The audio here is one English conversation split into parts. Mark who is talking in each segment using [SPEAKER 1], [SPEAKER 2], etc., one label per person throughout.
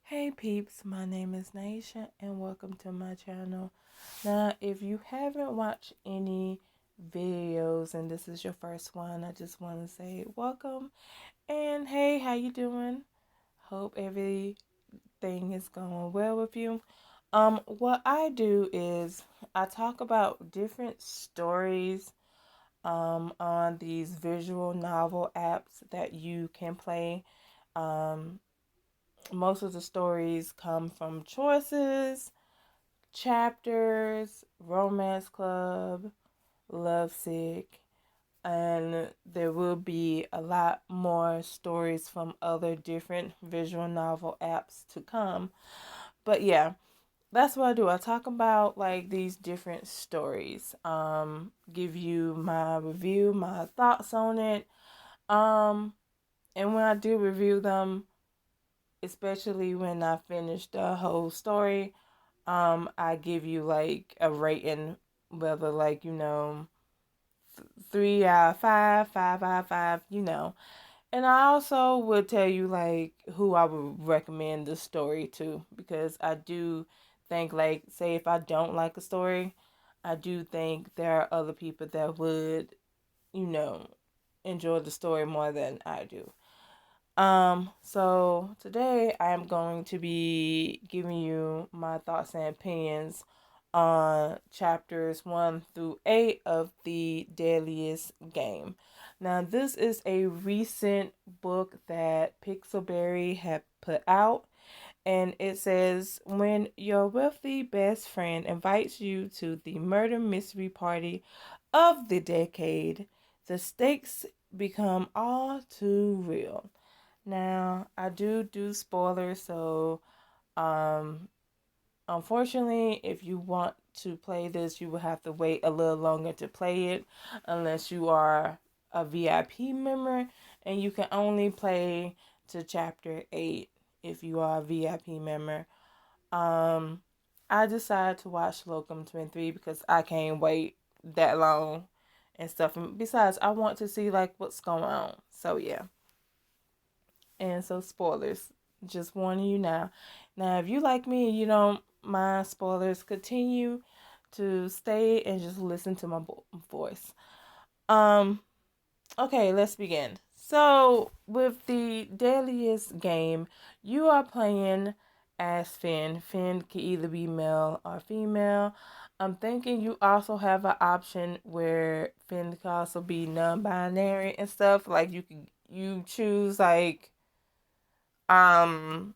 [SPEAKER 1] Hey peeps, my name is Naisha and welcome to my channel. Now, if you haven't watched any videos and this is your first one, I just want to say welcome and hey, how you doing? Hope everything is going well with you. What I do is I talk about different stories on these visual novel apps that you can play. Um, Most of the stories come from choices, chapters, romance club, lovesick, and there will be a lot more stories from other different visual novel apps to come. But yeah, that's what I do. I talk about like these different stories. Give you my review, my thoughts on it. Um, and when I do review them, especially when I finish the whole story, I give you like a rating, whether like 3 out of 5, 5 out of 5, And I also would tell you like who I would recommend the story to, because I do think, like, say if I don't like a story, I do think there are other people that would, you know, enjoy the story more than I do. So today I am going to be giving you my thoughts and opinions on chapters 1 through 8 of the Deadliest Game. Now, this is a recent book that Pixelberry had put out, and it says, when your wealthy best friend invites you to the murder mystery party of the decade, the stakes become all too real. Now, I do spoilers, so um unfortunately, if you want to play this, you will have to wait a little longer to play it unless you are a VIP member, and you can only play to chapter 8 if you are a VIP member. Um I decided to watch Locum 23 because I can't wait that long and stuff. And besides, I want to see like what's going on. So yeah. And so, spoilers. Just warning you now. Now, if you like me and you don't mind spoilers, continue to stay and just listen to my voice. Um, okay, let's begin. So, with the Deadliest Game, you are playing as Finn. Finn can either be male or female. I'm thinking you also have an option where Finn can also be non-binary and stuff. Like you choose like um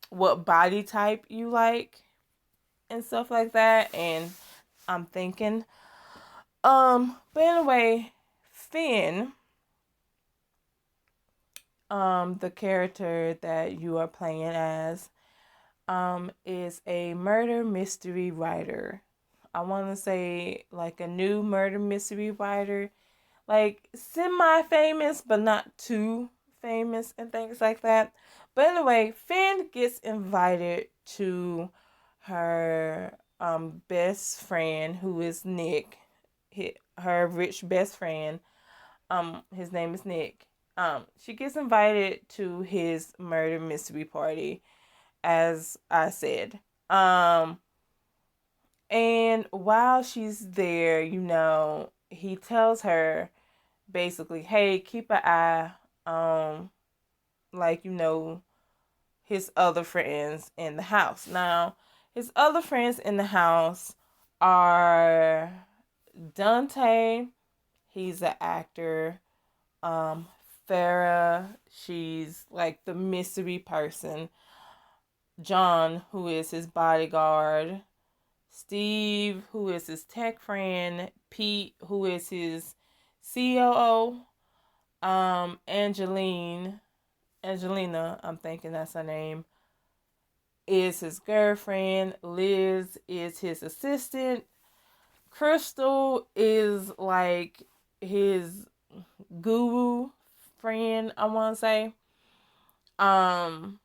[SPEAKER 1] what body type you like and stuff like that. And I'm thinking but anyway, Finn, the character that you are playing as, is a murder mystery writer. I want to say like a new murder mystery writer, like semi famous but not too famous and things like that. But anyway, Finn gets invited to her best friend, who is Nick, her rich best friend. His name is Nick. She gets invited to his murder mystery party, as I said. And while she's there, he tells her basically, hey, keep an eye on, like, his other friends in the house. Now, his other friends in the house are Dante, he's an actor. Farah, she's like the mystery person. John, who is his bodyguard. Steve, who is his tech friend. Pete, who is his COO. Angelina, I'm thinking that's her name, is his girlfriend. Liz is his assistant. Crystal is like his guru friend, I want to say. Um,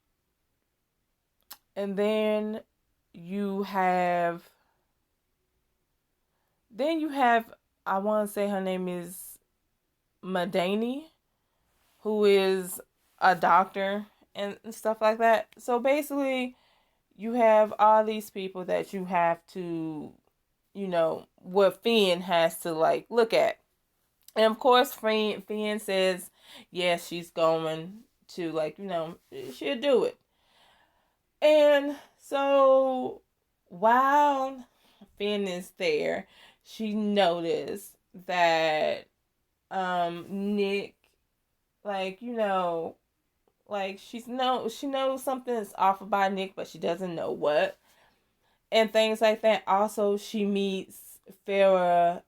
[SPEAKER 1] and you have, then you have, I want to say her name is Madani, who is a doctor and stuff like that. So basically, you have all these people that you have to, what Finn has to like look at. And of course, Finn says, yes, she's going to, like, she'll do it. And so while Finn is there, she noticed that Nick, like, like she knows something's off about Nick, but she doesn't know what. And things like that. Also, she meets Farrah,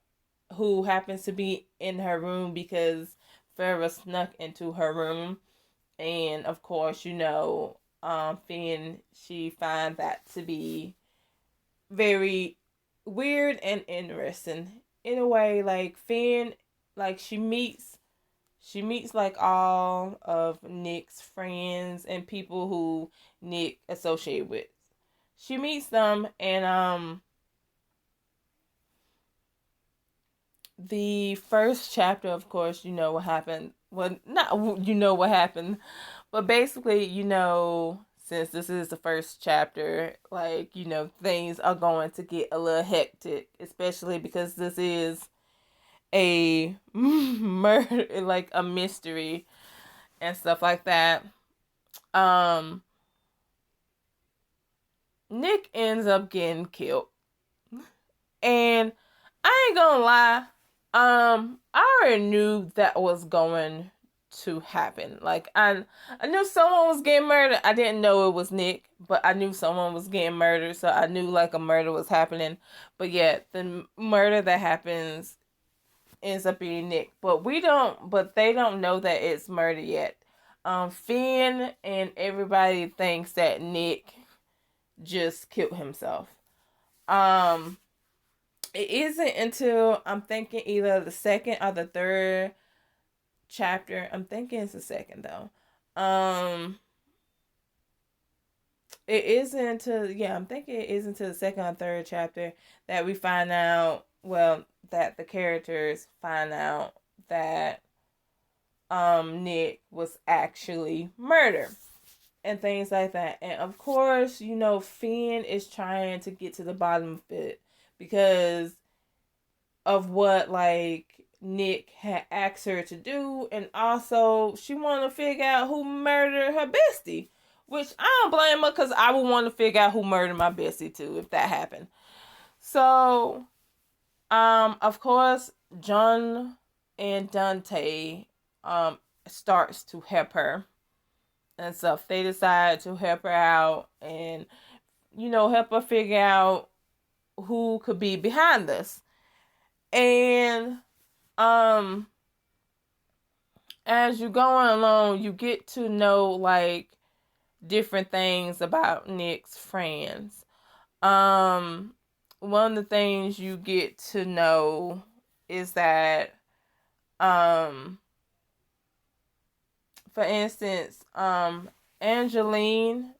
[SPEAKER 1] who happens to be in her room because Farrah snuck into her room. And of course, Finn, she finds that to be very weird and interesting. In a way, like Finn, like she meets like all of Nick's friends and people who Nick associated with. She meets them, and the first chapter, of course, you know what happened. Well, not you know what happened, but basically, since this is the first chapter, like, things are going to get a little hectic, especially because this is a murder, like a mystery and stuff like that. Um, Nick ends up getting killed. And I ain't gonna lie, I already knew that was going to happen. Like I knew someone was getting murdered. I didn't know it was Nick, but I knew someone was getting murdered, so I knew like a murder was happening. But yeah, the murder that happens ends up being Nick. But they don't know that it's murder yet. Finn and everybody thinks that Nick just killed himself. Um it isn't until I'm thinking either the second or the third chapter. I'm thinking it's the second though. It isn't until I'm thinking it isn't until the second or third chapter that we find out, well, that the characters find out that Nick was actually murdered and things like that. And of course, Finn is trying to get to the bottom of it because of what like Nick had asked her to do, and also she wanted to figure out who murdered her bestie, which I don't blame her because I would want to figure out who murdered my bestie too if that happened. So, of course, John and Dante starts to help her and stuff. They decide to help her out and help her figure out who could be behind this. And as you're going along, you get to know like different things about Nick's friends. One of the things you get to know is that for instance, Angelina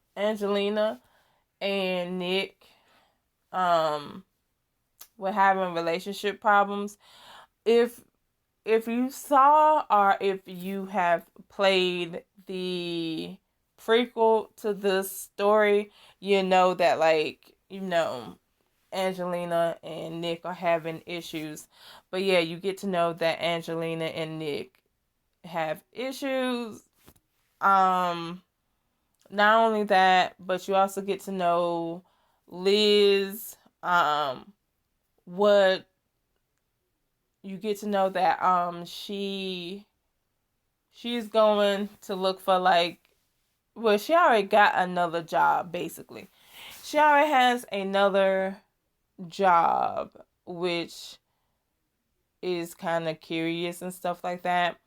[SPEAKER 1] and Nick were having relationship problems. If you saw or if you have played the prequel to this story, you know that like, Angelina and Nick are having issues. But yeah, you get to know that Angelina and Nick have issues. Not only that, but you also get to know Liz. What you get to know that she's going to look for like, well, she already got another job basically. She already has another job, which is kind of curious and stuff like that.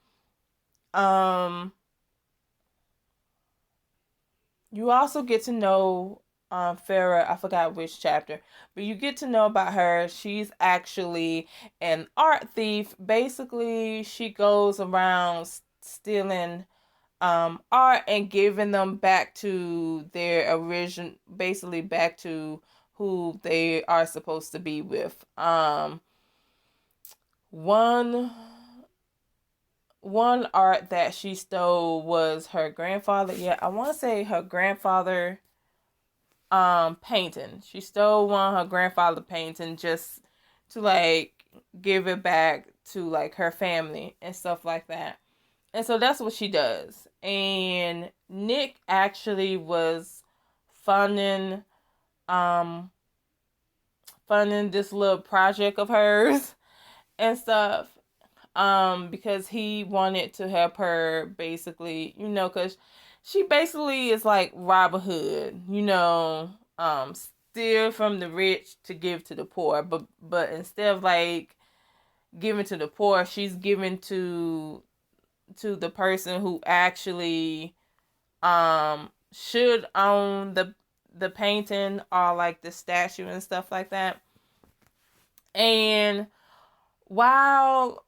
[SPEAKER 1] You also get to know Farrah. I forgot which chapter, but you get to know about her. She's actually an art thief. Basically, she goes around stealing art and giving them back to their origin, basically back to who they are supposed to be with. One one art that she stole was her grandfather. Yeah, I want to say her grandfather painting. She stole one of her grandfather painting just to like give it back to like her family and stuff like that. And so that's what she does. And Nick actually was funding um funding this little project of hers and stuff, because he wanted to help her basically, cuz she basically is like Robin Hood, steal from the rich to give to the poor, but instead of like giving to the poor, she's giving to the person who actually should own the painting or like the statue and stuff like that. And while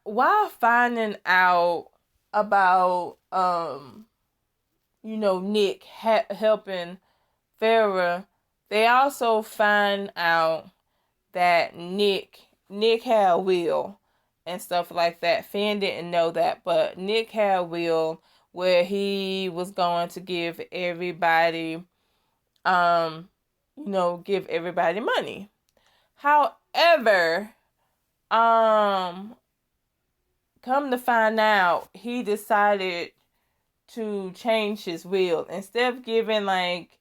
[SPEAKER 1] while finding out about Nick helping Farrah, they also find out that Nick had a will and stuff like that. Finn didn't know that, but Nick had a will where he was going to give everybody give everybody money. However, um come to find out, he decided to change his will. Instead of giving like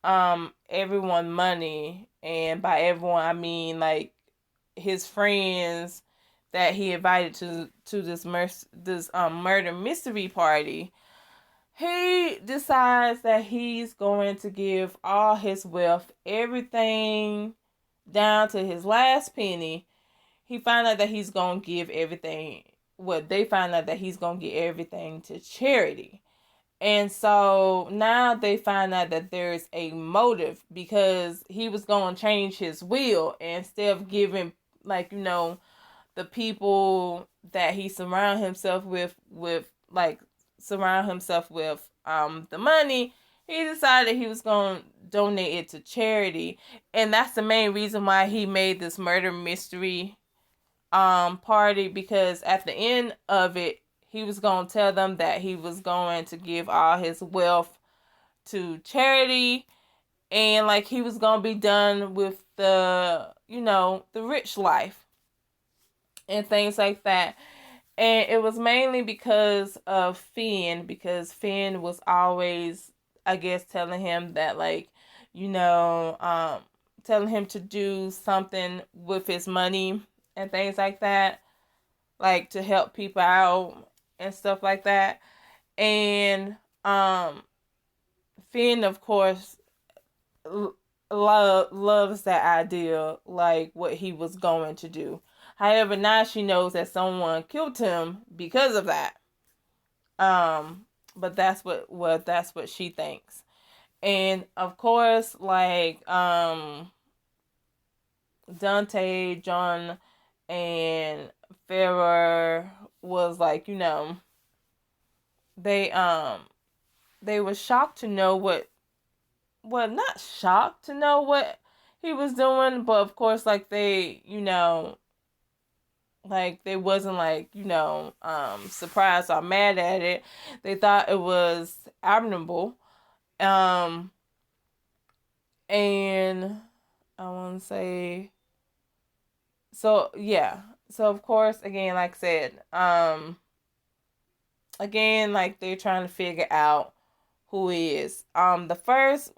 [SPEAKER 1] everyone money, and by everyone I mean like his friends that he invited to this murder mystery party, he decides that he's going to give all his wealth, everything down to his last penny. He found out that he's going to give everything. They found out that he's going to give everything to charity. And so now they find out that there's a motive, because he was going to change his will, and instead of giving like, the people that he surround himself with the money, he decided he was going to donate it to charity. And that's the main reason why he made this murder mystery party, because at the end of it, he was going to tell them that he was going to give all his wealth to charity, and like he was going to be done with the rich life and things like that. And it was mainly because of Finn, because Finn was always, I guess, telling him that like, telling him to do something with his money and things like that, like to help people out and stuff like that. And Finn, of course, loves that idea, like what he was going to do. However, now she knows that someone killed him because of that. But that's what she thinks. And of course, like Dante, John, and Farrah was like, they were shocked to know not shocked to know what he was doing, but of course, like they, like they wasn't like, surprised or mad at it. They thought it was admirable. And I want to say, so yeah. So of course, again, like I said, again, like they're trying to figure out who he is. The first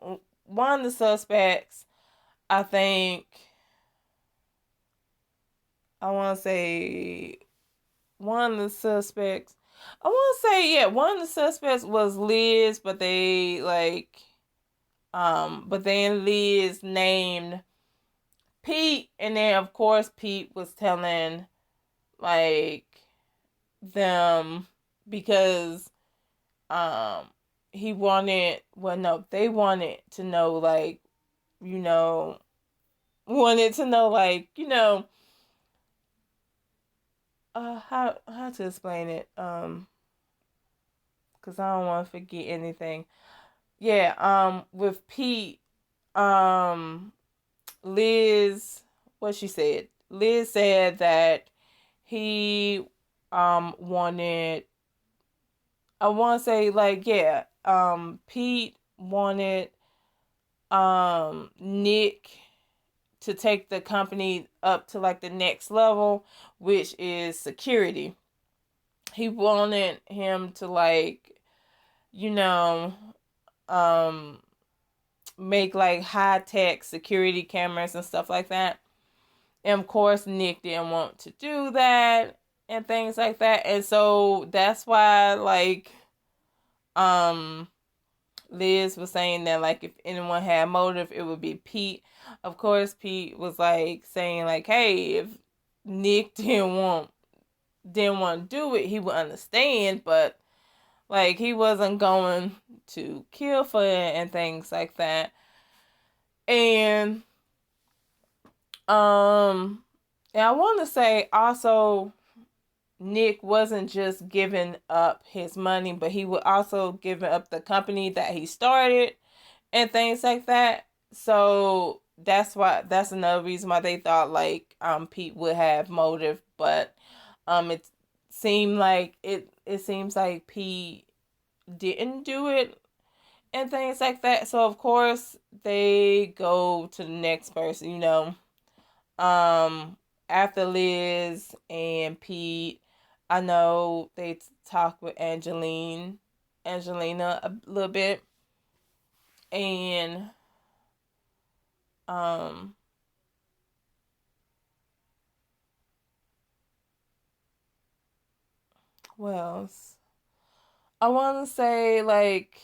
[SPEAKER 1] one of the suspects, I think, I want to say one of the suspects. I want to say, yeah, one of the suspects was Liz, but they like, but then Liz named Pete, and then of course Pete was telling like them, because he wanted, well, no, they wanted to know like, you know wanted to know like, how to explain it, because I don't want to forget anything. Yeah, with Pete, um Liz, what she said, Liz said that he wanted, I want to say, like, yeah, Pete wanted Nick to take the company up to like the next level, which is security. He wanted him to, like, you know, um make like high tech security cameras and stuff like that. And of course Nick didn't want to do that and things like that. And so that's why, like, um Liz was saying that, like, if anyone had motive, it would be Pete. Of course, Pete was like saying, like, hey, if Nick didn't want to do it, he would understand, but like he wasn't going to kill for it and things like that. And um and I want to say also, Nick wasn't just giving up his money, but he would also give up the company that he started and things like that. So that's another reason why they thought, like, Pete would have motive, but it seems like Pete didn't do it and things like that. So of course they go to the next person, after Liz and Pete. I know they talk with Angelina a little bit, and um what else? I want to say, like,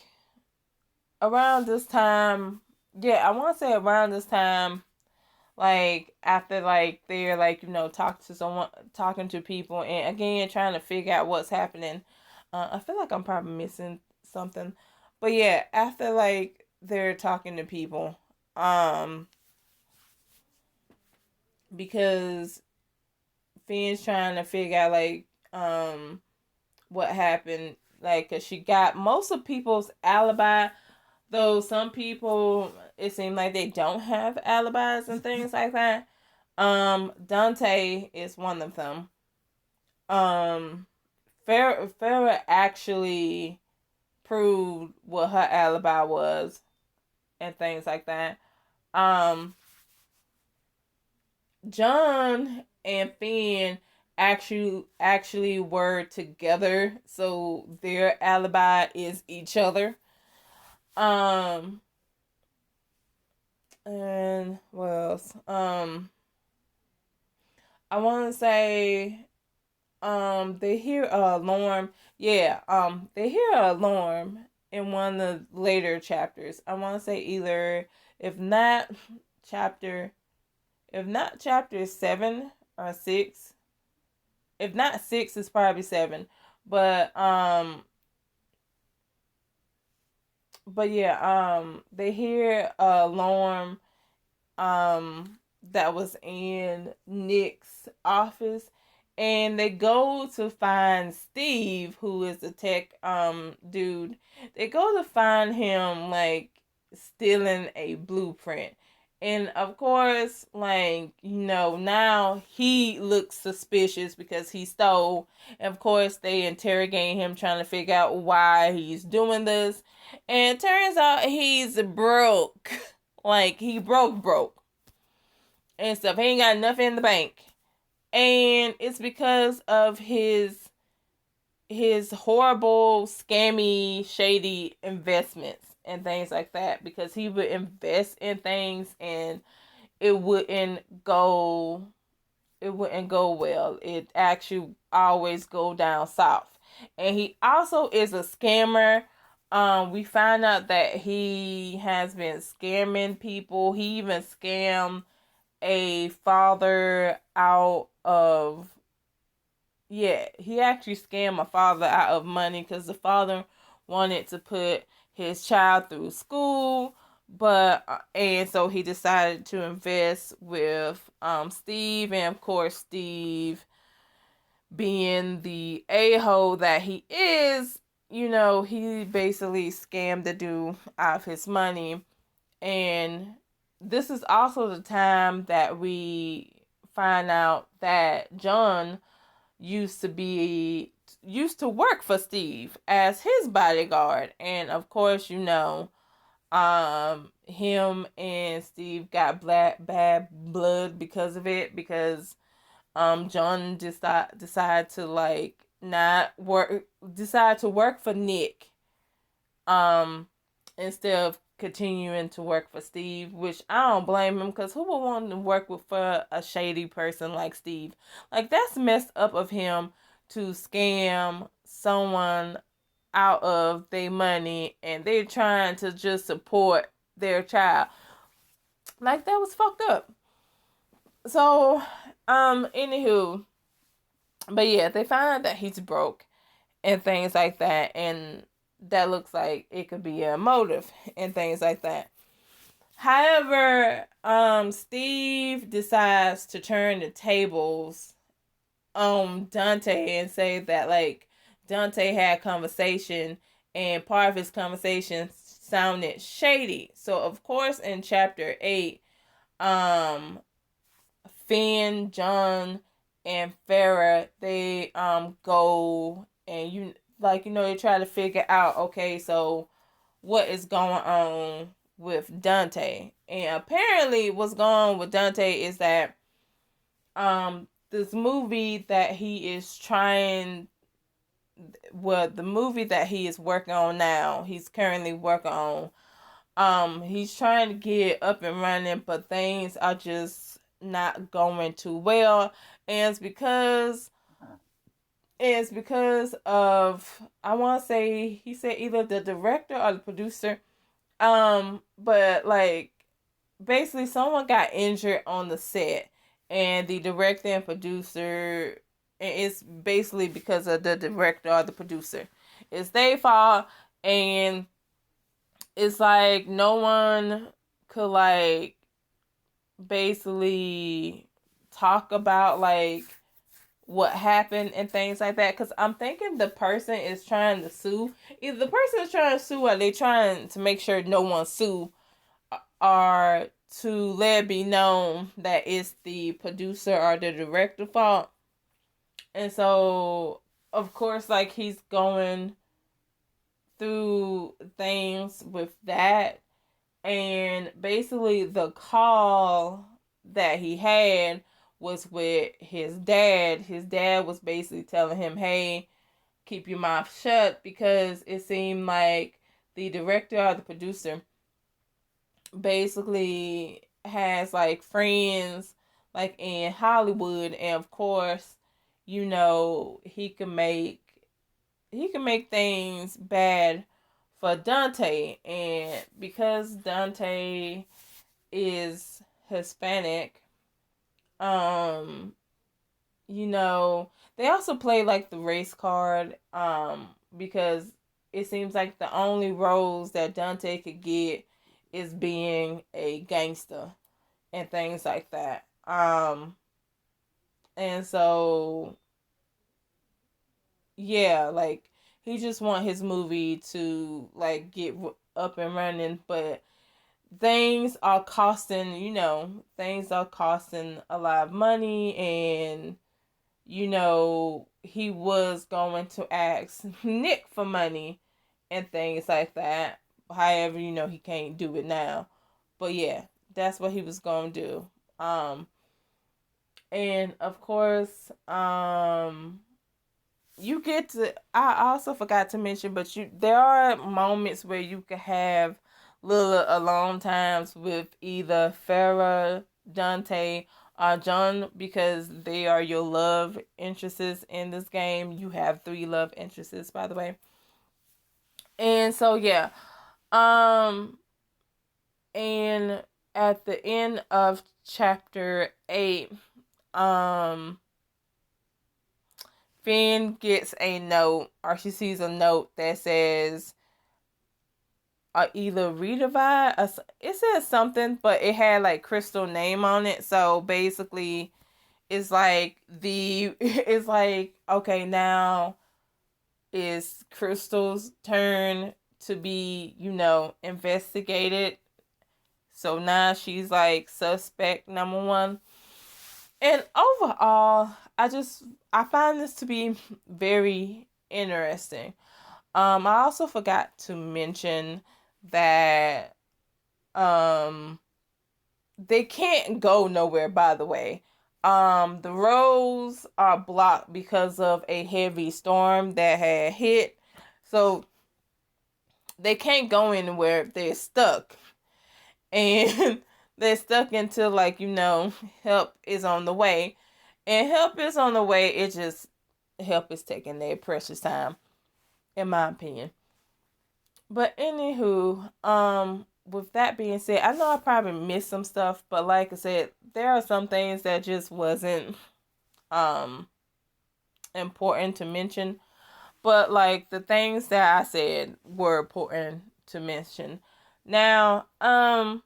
[SPEAKER 1] around this time, yeah, I want to say around this time, like, after, like, they're, like, talking to people, and again trying to figure out what's happening. I feel like I'm probably missing something, but yeah, after, like, they're talking to people, because Finn's trying to figure out, like, what happened, like, cause she got most of people's alibi. Though some people, it seems like they don't have alibis and things like that. Dante is one of them. Um, Farrah actually proved what her alibi was and things like that. Um, John and Finn actually were together, so their alibi is each other. Um, and what else? I want to say, they hear a alarm. Yeah, they hear an alarm in one of the later chapters. I want to say either, if not chapter, if not chapter 7 or 6. If not 6, it's probably 7. But yeah, they hear a alarm that was in Nick's office, and they go to find Steve, who is the tech dude. They go to find him, like, stealing a blueprint. And of course, like, now he looks suspicious because he stole. And of course, they interrogate him, trying to figure out why he's doing this. And it turns out he's broke. Like, he broke and stuff. He ain't got nothing in the bank. And it's because of his horrible, scammy, shady investments and things like that. Because he would invest in things and it wouldn't go well. It actually always go down south. And he also is a scammer. We find out that he has been scamming people. He even scammed a father out of, yeah, he actually scammed a father out of money because the father wanted to put his child through school, but and so he decided to invest with Steve. And of course, Steve, being the a-hole that he is, he basically scammed the dude out of his money. And this is also the time that we find out that John, used to work for Steve as his bodyguard. And of course, him and Steve got bad blood because of it, because John decided to like not work decide to work for Nick um instead of continuing to work for Steve, which I don't blame him, because who would want to work for a shady person like Steve? Like, that's messed up of him to scam someone out of their money, and they're trying to just support their child. Like, that was fucked up. So, anywho, but yeah, they find out that he's broke and things like that, and that looks like it could be a motive and things like that. However, Steve decides to turn the tables on Dante and say that, like, Dante had conversation, and part of his conversation sounded shady. So of course in chapter 8, Finn, John, and Farrah, they go and they try to figure out, okay, so what is going on with Dante. And apparently what's going on with Dante is that this movie that he is trying the movie that he is working on now, he's currently working on, he's trying to get up and running, but things are just not going too well. And it's because of, I want to say, he said either the director or the producer, but like, basically someone got injured on the set, and the director and producer, and it's basically because of the director or the producer, it's their fault. And it's like no one could like basically talk about like what happened and things like that, because I'm thinking the person is trying to sue. Either the person is trying to sue, or they trying to make sure no one sue, or to let it be known that it's the producer or the director fault. And so of course, like, he's going through things with that. And basically the call that he had was with his dad. His dad was basically telling him, hey, keep your mouth shut, because it seemed like the director or the producer basically has like friends like in Hollywood, and of course, he can make things bad for Dante. And because Dante is Hispanic, they also play like the race card, because it seems like the only roles that Dante could get is being a gangster and things like that. And so yeah, like, he just want his movie to like get up and running, but things are costing a lot of money. And he was going to ask Nick for money and things like that. However, he can't do it now. But yeah, that's what he was going to do. And of course, you get to, I also forgot to mention, but there are moments where you can have little alone times with either Farrah, Dante, or John, because they are your love interests in this game. You have 3 love interests, by the way. And so yeah, and at the end of chapter 8, Finn gets a note, or she sees a note that says, either redivide, it says something, but it had like Crystal name on it. So basically, it's like it's like, okay, now it's Crystal's turn to be, investigated. So now she's like suspect number 1. And overall, I find this to be very interesting. I also forgot to mention that they can't go nowhere, by the way. The roads are blocked because of a heavy storm that had hit. So they can't go anywhere. They're stuck. And they're stuck until, like, help is on the way. And help is on the way. It just, help is taking their precious time, in my opinion. But anywho, with that being said, I know I probably missed some stuff, but like I said, there are some things that just wasn't um important to mention. But like the things that I said were important to mention. Now, now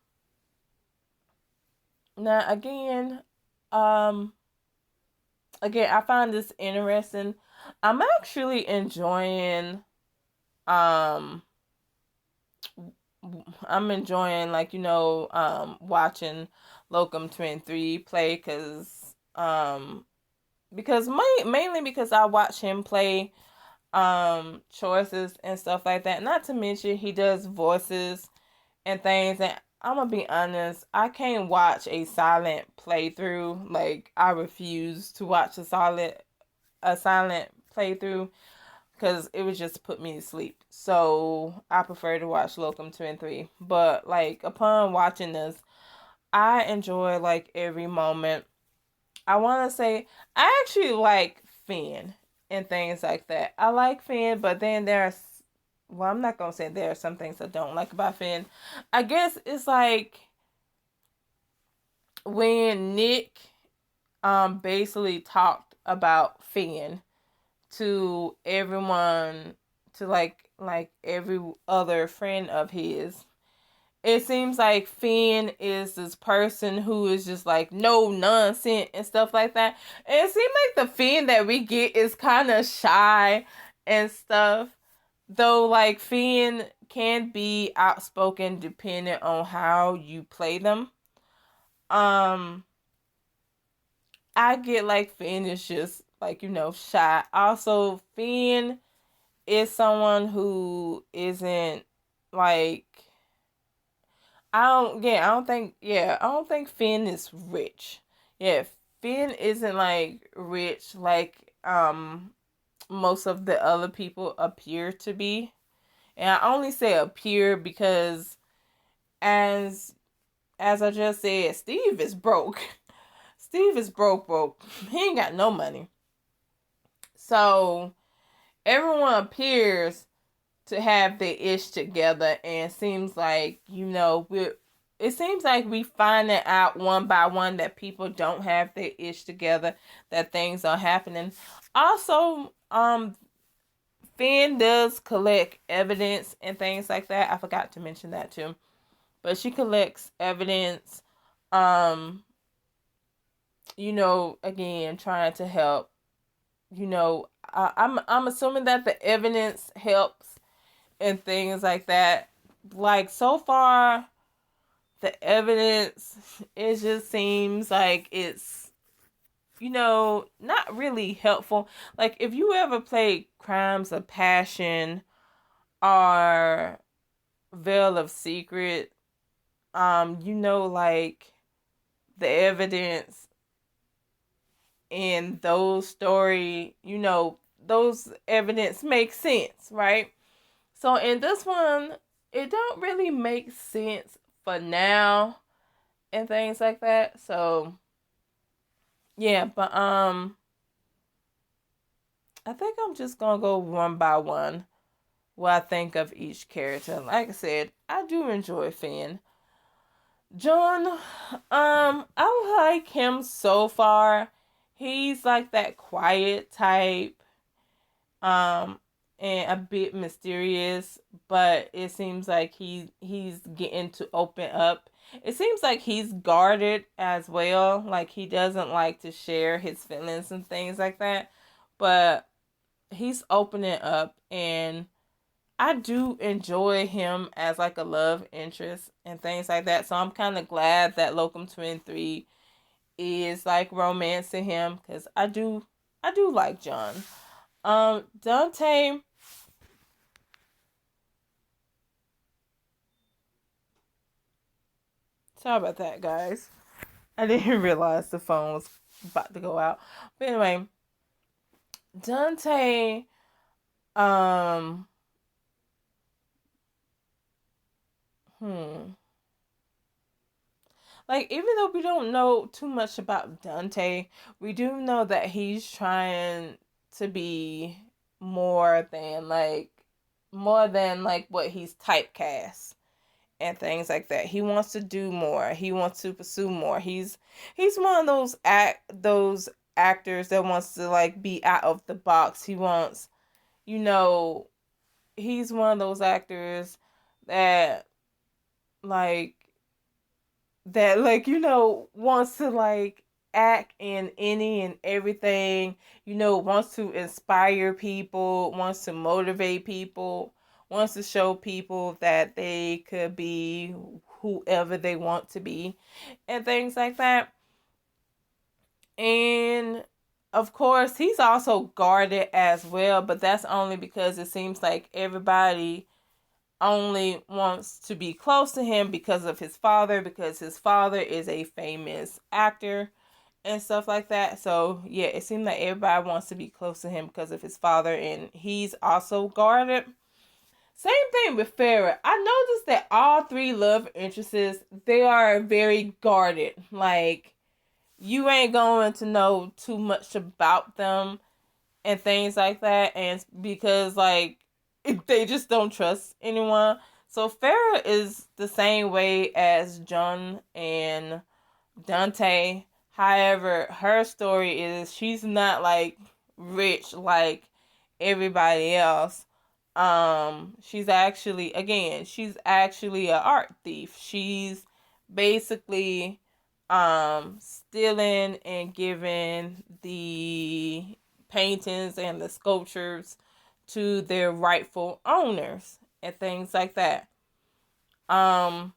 [SPEAKER 1] um again, I find this interesting. I'm actually enjoying um I'm enjoying, like, watching Locum 23 play because mainly because I watch him play choices and stuff like that. Not to mention he does voices and things, and I'm gonna be honest, I can't watch a silent playthrough. Like, I refuse to watch a silent playthrough because it would just put me to sleep. So I prefer to watch Locum 23. But like, upon watching this, I enjoy like every moment. I want to say I actually like Finn and things like that. I like Finn, but then well, I'm not gonna say there are some things I don't like about Finn. I guess it's like when Nick basically talked about Finn to everyone, to like every other friend of his. It seems like Finn is this person who is just like no nonsense and stuff like that. And it seems like the Finn that we get is kind of shy and stuff. Though like Finn can be outspoken depending on how you play them. Um I get like Finn is just like, shy. Also, Finn is someone who isn't like, I don't think Finn is rich. Yeah, Finn isn't like rich like most of the other people appear to be. And I only say appear because as I just said, Steve is broke. Steve is broke. He ain't got no money. So everyone appears to have their ish together, and seems like, it seems like we find it out one by one that people don't have their ish together, that things are happening. Also, Finn does collect evidence and things like that. I forgot to mention that too. But she collects evidence, um, again, trying to help. I'm assuming that the evidence helps and things like that. Like, so far, the evidence, it just seems like it's, not really helpful. Like, if you ever played Crimes of Passion or Veil of Secret, like, the evidence in those those evidence makes sense, right? So in this one, it don't really make sense for now and things like that. So yeah, but I think I'm just gonna go one by one what I think of each character. Like I said, I do enjoy Finn. John, I like him so far. He's like that quiet type, um, and a bit mysterious, but it seems like he's getting to open up. It seems like he's guarded as well. Like, he doesn't like to share his feelings and things like that, but he's opening up, and I do enjoy him as like a love interest and things like that. So I'm kind of glad that Locum 23 is like romancing him, because I do like John. Dante, sorry about that, guys. I didn't realize the phone was about to go out. But anyway, Dante, um, hmm. Like, even though we don't know too much about Dante, we do know that he's trying to be more than like what he's typecast and things like that. He wants to do more. He wants to pursue more. He's one of those actors that wants to like be out of the box. He wants, you know, he's one of those actors that like wants to like act in any and everything, wants to inspire people, wants to motivate people, wants to show people that they could be whoever they want to be and things like that. And of course he's also guarded as well, but that's only because it seems like everybody only wants to be close to him because of his father, because his father is a famous actor and stuff like that. So yeah, it seems like everybody wants to be close to him because of his father, and he's also guarded. Same thing with Farrah. I noticed that all three love interests, they are very guarded. Like, you ain't going to know too much about them and things like that, and because like they just don't trust anyone. So Farrah is the same way as John and Dante. However, her story is she's not like rich like everybody else. She's actually an art thief. She's basically stealing and giving the paintings and the sculptures to their rightful owners and things like that. Um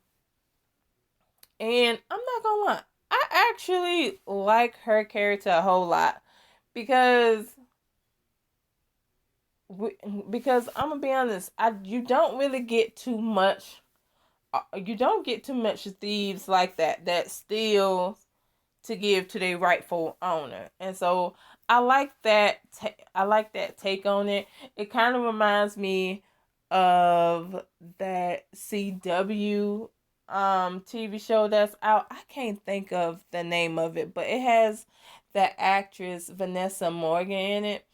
[SPEAKER 1] and I'm not gonna lie, I actually like her character a whole lot because because I'm gonna be honest, you don't really get too much. You don't get too much thieves like that steal to give to their rightful owner, and so I like that. I like that take on it. It kind of reminds me of that CW TV show that's out. I can't think of the name of it, but it has that actress Vanessa Morgan in it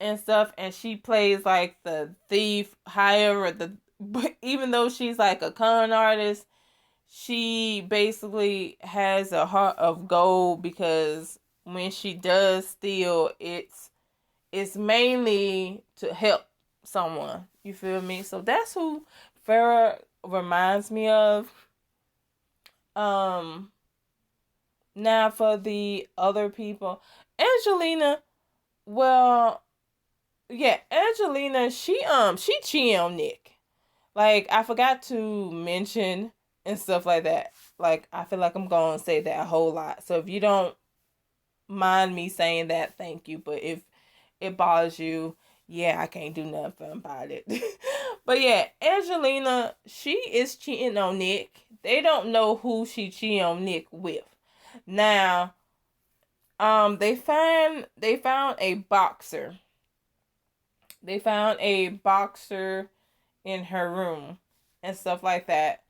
[SPEAKER 1] and stuff, and she plays like the thief. However, but even though she's like a con artist, she basically has a heart of gold, because when she does steal, it's mainly to help someone. You feel me? So that's who Farrah reminds me of. Um, Now for the other people, Angelina. Well, yeah, Angelina. She cheated on Nick. Like, I forgot to mention and stuff like that. Like, I feel like I'm going to say that a whole lot. So if you don't mind me saying that, thank you. But if it bothers you, yeah, I can't do nothing about it. But yeah, Angelina, she is cheating on Nick. They don't know who she cheating on Nick with. Now, they found a boxer. They found a boxer in her room and stuff like that.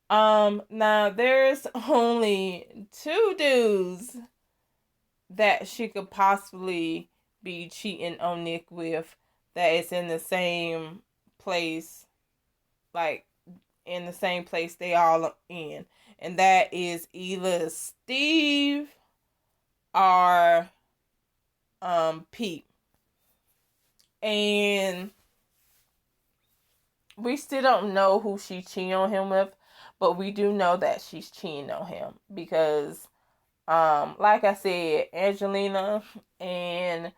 [SPEAKER 1] Now there's only two dudes that she could possibly be cheating on Nick with, that is in the same place, like in the same place they all in. And that is either Steve or Pete. And we still don't know who she cheating on him with, but we do know that she's cheating on him because, like I said, Angelina and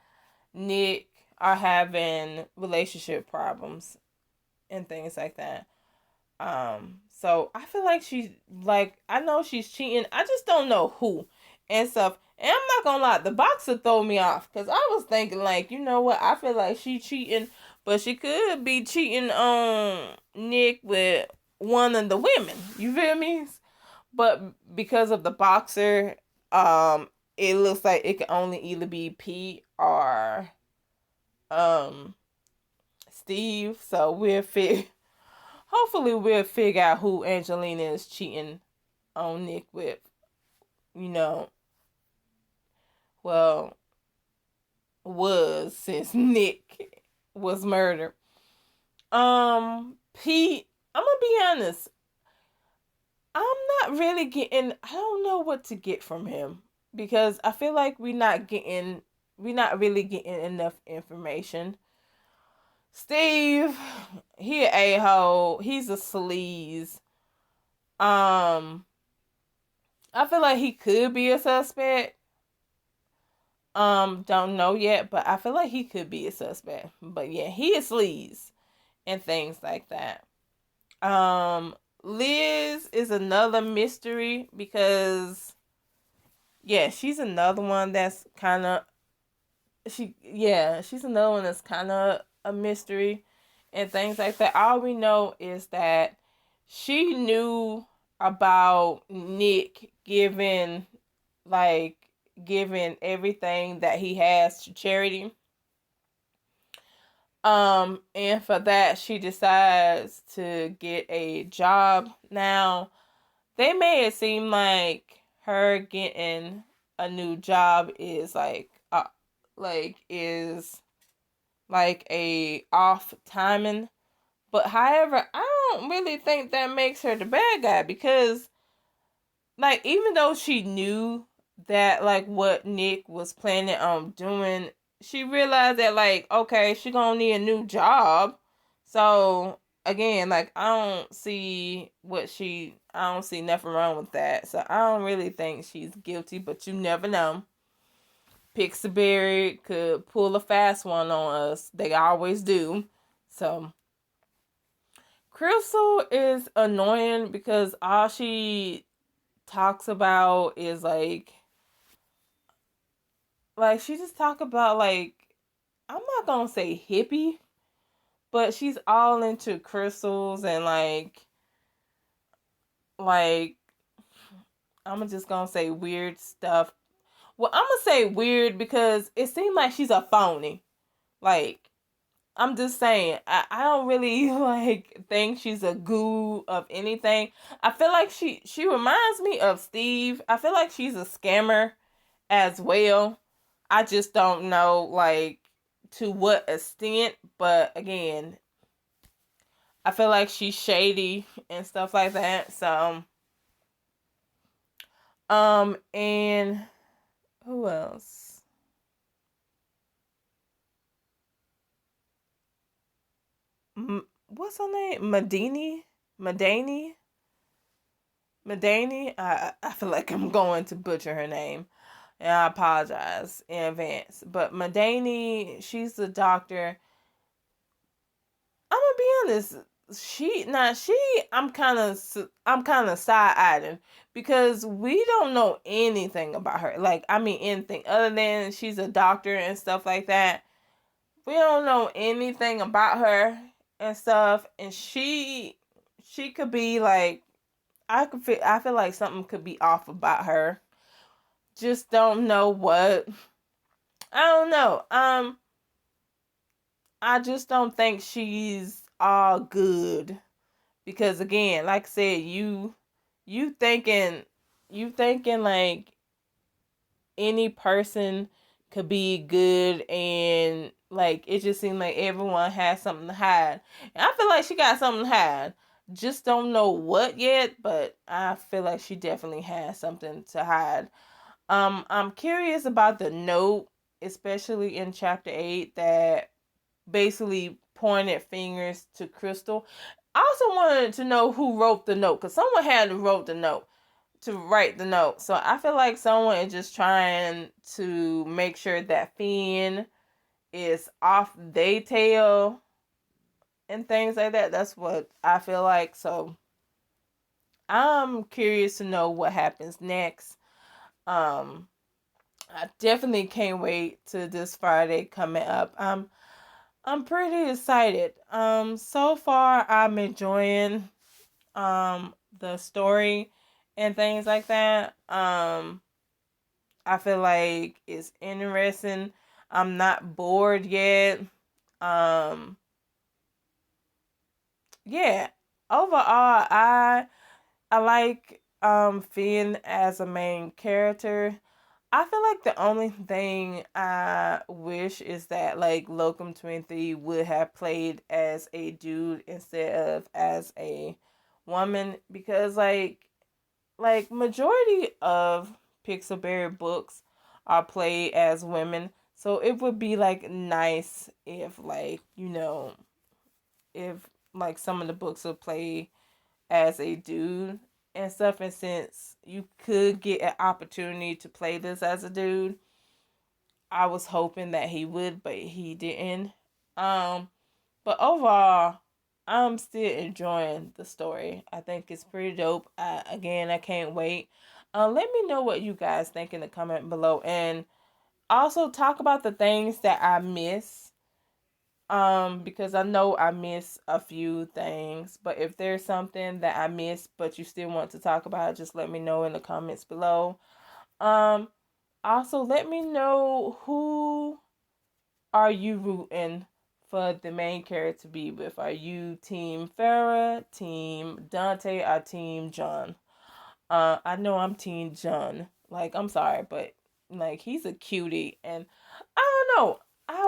[SPEAKER 1] Nick are having relationship problems and things like that. So I feel like she's like, I know she's cheating. I just don't know who. and stuff. And I'm not gonna lie, the boxer throw me off because I was thinking like, you know what? I feel like she cheating, but she could be cheating on Nick with one of the women. You feel me? But because of the boxer, it looks like it can only either be Pete or um Steve. So hopefully we'll figure out who Angelina is cheating on Nick with. You know, well, was since Nick was murdered. Pete, I'm gonna be honest. I'm not really getting. I don't know what to get from him because I feel like we're not really getting enough information. Steve, he a a-hole. He's a sleaze. Um, I feel like he could be a suspect. Don't know yet, but I feel like he could be a suspect. But yeah, he is sleaze and things like that. Um, Liz is another mystery because yeah, she's another one that's kind of she's another one that's kind of a mystery and things like that. All we know is that she knew about Nick like giving everything that he has to charity. And for that she decides to get a job. Now, they made it seem like her getting a new job is is like a off timing. But however, I don't really think that makes her the bad guy because like even though she knew that like what Nick was planning on doing, she realized that like okay, she gonna need a new job. So again, like I don't see nothing wrong with that. So I don't really think she's guilty, but you never know. Pixelberry could pull a fast one on us. They always do. So Crystal is annoying because all she talks about is like she just talk about like I'm not gonna say hippie, but she's all into crystals and like I'm just gonna say weird stuff. Well, I'm gonna say weird because it seems like she's a phony. Like I'm just saying, I don't really like think she's a guru of anything. I feel like she reminds me of Steve. I feel like she's a scammer as well. I just don't know like to what extent, but again, I feel like she's shady and stuff like that. So and who else? What's her name? Madani? Madani? I feel like I'm going to butcher her name. And I apologize in advance. But Madani, she's the doctor. I'm gonna be honest. I'm kind of side eyeing because we don't know anything about her. Like I mean anything other than she's a doctor and stuff like that. We don't know anything about her and stuff. And she could be like I feel like something could be off about her. Just don't know what. I don't know. I just don't think she's all good because again, like I said, you thinking you thinking like any person could be good and like it just seemed like everyone has something to hide. And I feel like she got something to hide. Just don't know what yet, but I feel like she definitely has something to hide. I'm curious about the note, especially in chapter 8 that basically pointed fingers to Crystal. I also wanted to know who wrote the note because someone had to write the note. So I feel like someone is just trying to make sure that Finn is off their tail and things like that. That's what I feel like. So I'm curious to know what happens next. Um, I definitely can't wait to this Friday coming up. I'm pretty excited. So far I'm enjoying the story and things like that. I feel like it's interesting. I'm not bored yet. Um, yeah. Overall, I like Finn as a main character. I feel like the only thing I wish is that like Locum 23 would have played as a dude instead of as a woman, because like majority of pixelberry books are played as women, so it would be like nice if like if like some of the books would play as a dude and stuff. And since you could get an opportunity to play this as a dude, I was hoping that he would, but he didn't. um but overall, I'm still enjoying the story. I think it's pretty dope. I can't wait. Let me know what you guys think in the comment below, and also talk about the things that I miss. Because I know I miss a few things, but if there's something that I miss but you still want to talk about, just let me know in the comments below. Um, Also let me know, who are you rooting for the main character to be with? Are you Team Farah, Team Dante, or Team John? I know I'm Team John. Like, I'm sorry, but like he's a cutie, and I don't know. I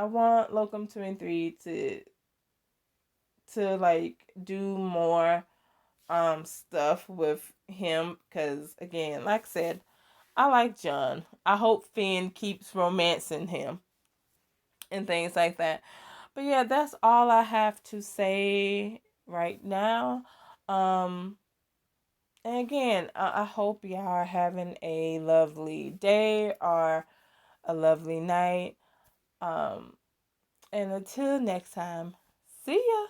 [SPEAKER 1] want Locum 23 to like do more stuff with him, because again, like I said, I like John. I hope Finn keeps romancing him and things like that. But yeah, that's all I have to say right now. Um, and again, I hope y'all are having a lovely day or a lovely night. Um, and until next time, see ya.